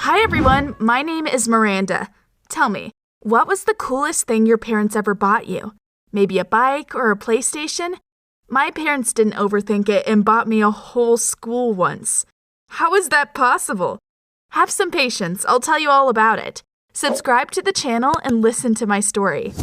Hi everyone, my name is Miranda. Tell me, what was the coolest thing your parents ever bought you? Maybe a bike or a PlayStation? My parents didn't overthink it and bought me a whole school once. How is that possible? Have some patience, I'll tell you all about it. Subscribe to the channel and listen to my story.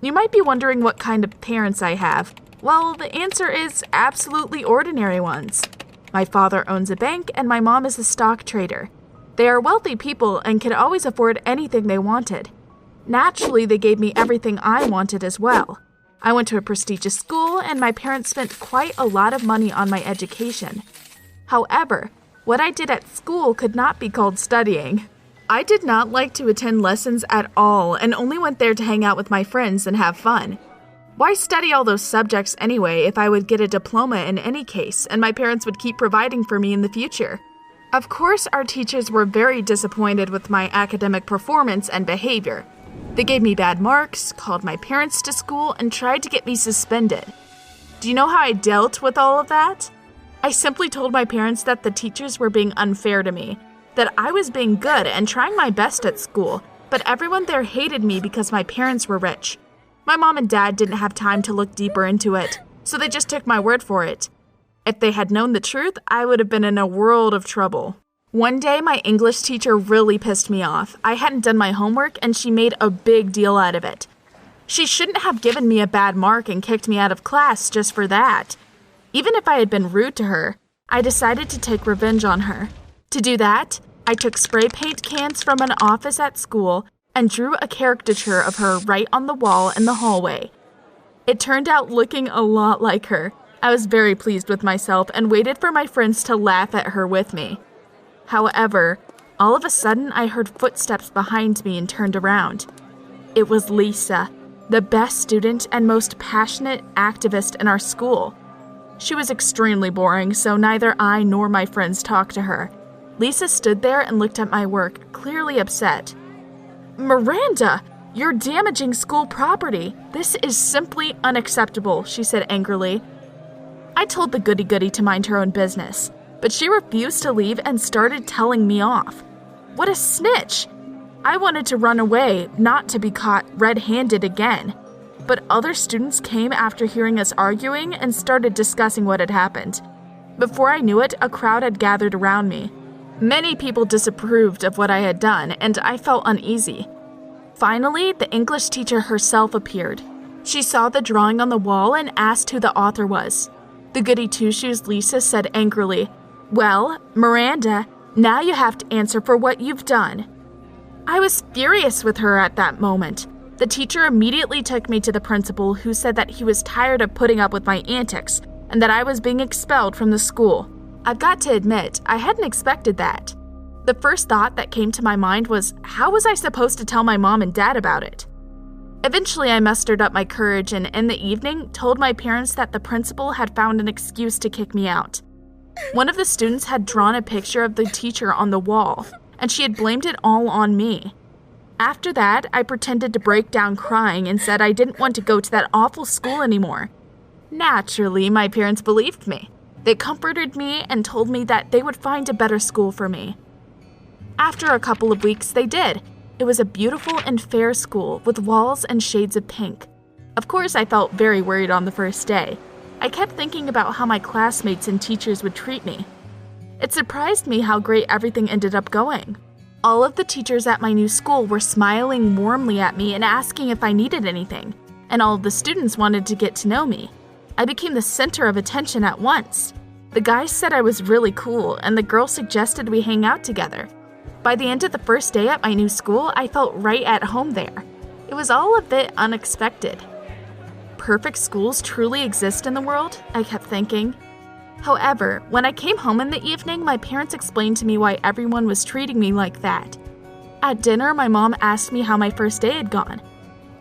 You might be wondering what kind of parents I have. Well, the answer is absolutely ordinary ones. My father owns a bank and my mom is a stock trader. They are wealthy people and could always afford anything they wanted. Naturally, they gave me everything I wanted as well. I went to a prestigious school and my parents spent quite a lot of money on my education. However, what I did at school could not be called studying. I did not like to attend lessons at all and only went there to hang out with my friends and have fun. Why study all those subjects anyway if I would get a diploma in any case and my parents would keep providing for me in the future? Of course, our teachers were very disappointed with my academic performance and behavior. They gave me bad marks, called my parents to school, and tried to get me suspended. Do you know how I dealt with all of that? I simply told my parents that the teachers were being unfair to me, that I was being good and trying my best at school, but everyone there hated me because my parents were rich. My mom and dad didn't have time to look deeper into it, so they just took my word for it. If they had known the truth, I would have been in a world of trouble. One day, my English teacher really pissed me off. I hadn't done my homework, and she made a big deal out of it. She shouldn't have given me a bad mark and kicked me out of class just for that. Even if I had been rude to her, I decided to take revenge on her. To do that, I took spray paint cans from an office at school and drew a caricature of her right on the wall in the hallway. It turned out looking a lot like her. I was very pleased with myself and waited for my friends to laugh at her with me. However, all of a sudden I heard footsteps behind me and turned around. It was Lisa, the best student and most passionate activist in our school. She was extremely boring, so neither I nor my friends talked to her. Lisa stood there and looked at my work, clearly upset. "Miranda, you're damaging school property. This is simply unacceptable," she said angrily. I told the goody-goody to mind her own business, but she refused to leave and started telling me off. What a snitch! I wanted to run away, not to be caught red-handed again. But other students came after hearing us arguing and started discussing what had happened. Before I knew it, a crowd had gathered around me. Many people disapproved of what I had done, and I felt uneasy. Finally, the English teacher herself appeared. She saw the drawing on the wall and asked who the author was. The goody two-shoes Lisa said angrily, "Well, Miranda, now you have to answer for what you've done." I was furious with her at that moment. The teacher immediately took me to the principal, who said that he was tired of putting up with my antics and that I was being expelled from the school. I've got to admit, I hadn't expected that. The first thought that came to my mind was, how was I supposed to tell my mom and dad about it? Eventually, I mustered up my courage and in the evening told my parents that the principal had found an excuse to kick me out. One of the students had drawn a picture of the teacher on the wall, and she had blamed it all on me. After that, I pretended to break down crying and said I didn't want to go to that awful school anymore. Naturally, my parents believed me. They comforted me and told me that they would find a better school for me. After a couple of weeks, they did. It was a beautiful and fair school with walls and shades of pink. Of course, I felt very worried on the first day. I kept thinking about how my classmates and teachers would treat me. It surprised me how great everything ended up going. All of the teachers at my new school were smiling warmly at me and asking if I needed anything, and all of the students wanted to get to know me. I became the center of attention at once. The guys said I was really cool, and the girls suggested we hang out together. By the end of the first day at my new school, I felt right at home there. It was all a bit unexpected. Perfect schools truly exist in the world, I kept thinking. However, when I came home in the evening, my parents explained to me why everyone was treating me like that. At dinner, my mom asked me how my first day had gone.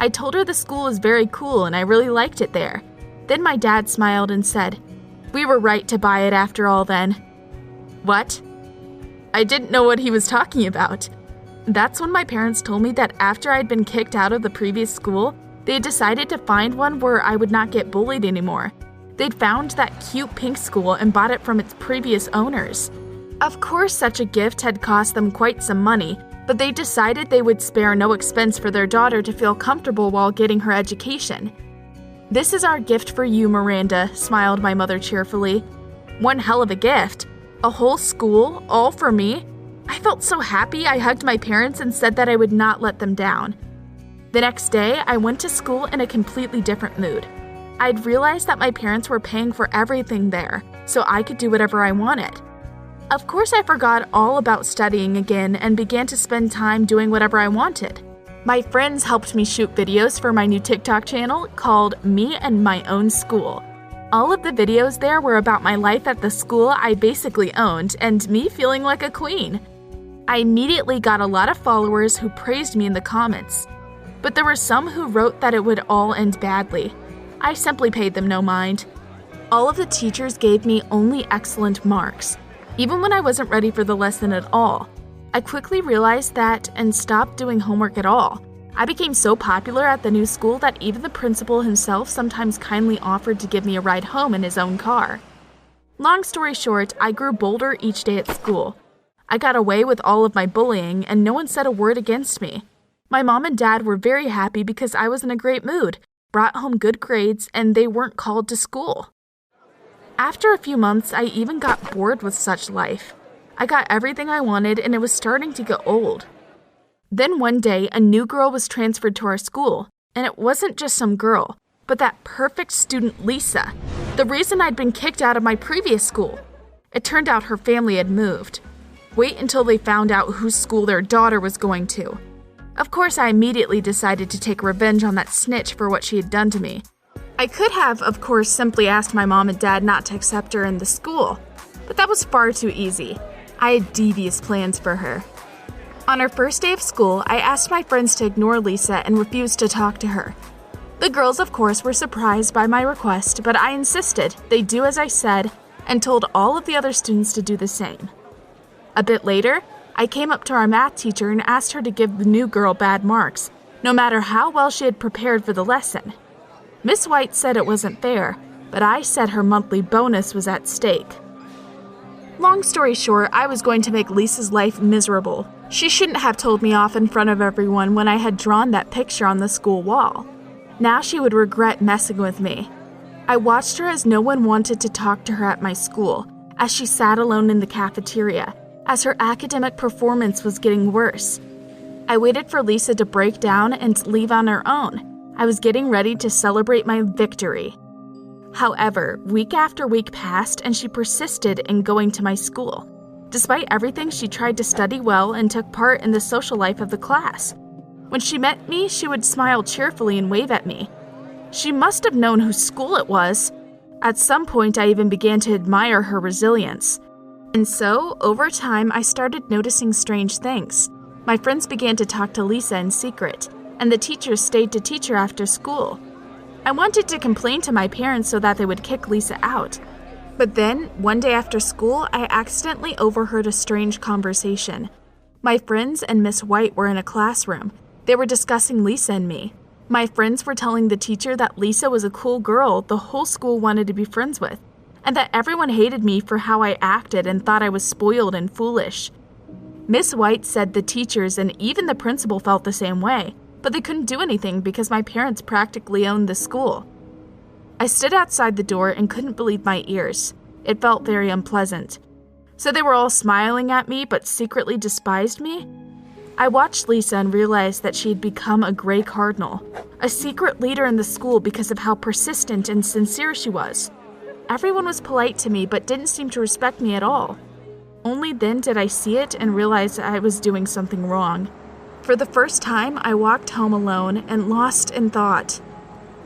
I told her the school was very cool and I really liked it there. Then my dad smiled and said, "We were right to buy it after all then." What? I didn't know what he was talking about. That's when my parents told me that after I'd been kicked out of the previous school, they decided to find one where I would not get bullied anymore. They'd found that cute pink school and bought it from its previous owners. Of course, such a gift had cost them quite some money, but they decided they would spare no expense for their daughter to feel comfortable while getting her education. "This is our gift for you, Miranda," smiled my mother cheerfully. One hell of a gift. A whole school, all for me. I felt so happy I hugged my parents and said that I would not let them down. The next day, I went to school in a completely different mood. I'd realized that my parents were paying for everything there, so I could do whatever I wanted. Of course, I forgot all about studying again and began to spend time doing whatever I wanted. My friends helped me shoot videos for my new TikTok channel called Me and My Own School. All of the videos there were about my life at the school I basically owned and me feeling like a queen. I immediately got a lot of followers who praised me in the comments, but there were some who wrote that it would all end badly. I simply paid them no mind. All of the teachers gave me only excellent marks, even when I wasn't ready for the lesson at all. I quickly realized that and stopped doing homework at all. I became so popular at the new school that even the principal himself sometimes kindly offered to give me a ride home in his own car. Long story short, I grew bolder each day at school. I got away with all of my bullying and no one said a word against me. My mom and dad were very happy because I was in a great mood, brought home good grades, and they weren't called to school. After a few months, I even got bored with such life. I got everything I wanted and it was starting to get old. Then one day, a new girl was transferred to our school, and it wasn't just some girl, but that perfect student Lisa, the reason I'd been kicked out of my previous school. It turned out her family had moved. Wait until they found out whose school their daughter was going to. Of course, I immediately decided to take revenge on that snitch for what she had done to me. I could have, of course, simply asked my mom and dad not to accept her in the school, but that was far too easy. I had devious plans for her. On our first day of school, I asked my friends to ignore Lisa and refused to talk to her. The girls, of course, were surprised by my request, but I insisted they do as I said and told all of the other students to do the same. A bit later, I came up to our math teacher and asked her to give the new girl bad marks, no matter how well she had prepared for the lesson. Miss White said it wasn't fair, but I said her monthly bonus was at stake. Long story short, I was going to make Lisa's life miserable. She shouldn't have told me off in front of everyone when I had drawn that picture on the school wall. Now she would regret messing with me. I watched her as no one wanted to talk to her at my school, as she sat alone in the cafeteria, as her academic performance was getting worse. I waited for Lisa to break down and leave on her own. I was getting ready to celebrate my victory. However, week after week passed and she persisted in going to my school. Despite everything, she tried to study well and took part in the social life of the class. When she met me, she would smile cheerfully and wave at me. She must have known whose school it was. At some point, I even began to admire her resilience. And so, over time, I started noticing strange things. My friends began to talk to Lisa in secret, and the teachers stayed to teach her after school. I wanted to complain to my parents so that they would kick Lisa out. But then, one day after school, I accidentally overheard a strange conversation. My friends and Miss White were in a classroom. They were discussing Lisa and me. My friends were telling the teacher that Lisa was a cool girl the whole school wanted to be friends with, and that everyone hated me for how I acted and thought I was spoiled and foolish. Miss White said the teachers and even the principal felt the same way, but they couldn't do anything because my parents practically owned the school. I stood outside the door and couldn't believe my ears. It felt very unpleasant. So they were all smiling at me but secretly despised me? I watched Lisa and realized that she had become a gray cardinal, a secret leader in the school because of how persistent and sincere she was. Everyone was polite to me but didn't seem to respect me at all. Only then did I see it and realize I was doing something wrong. For the first time, I walked home alone and lost in thought.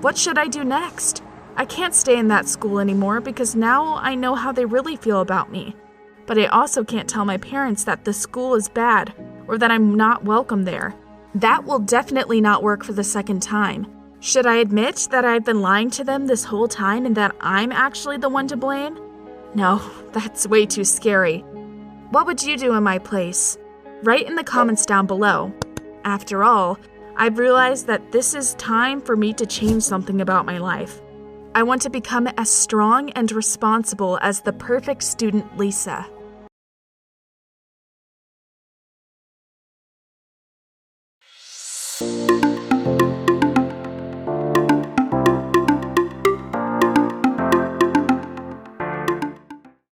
What should I do next? I can't stay in that school anymore because now I know how they really feel about me. But I also can't tell my parents that the school is bad or that I'm not welcome there. That will definitely not work for the second time. Should I admit that I've been lying to them this whole time and that I'm actually the one to blame? No, that's way too scary. What would you do in my place? Write in the comments down below. After all, I've realized that this is time for me to change something about my life. I want to become as strong and responsible as the perfect student Lisa.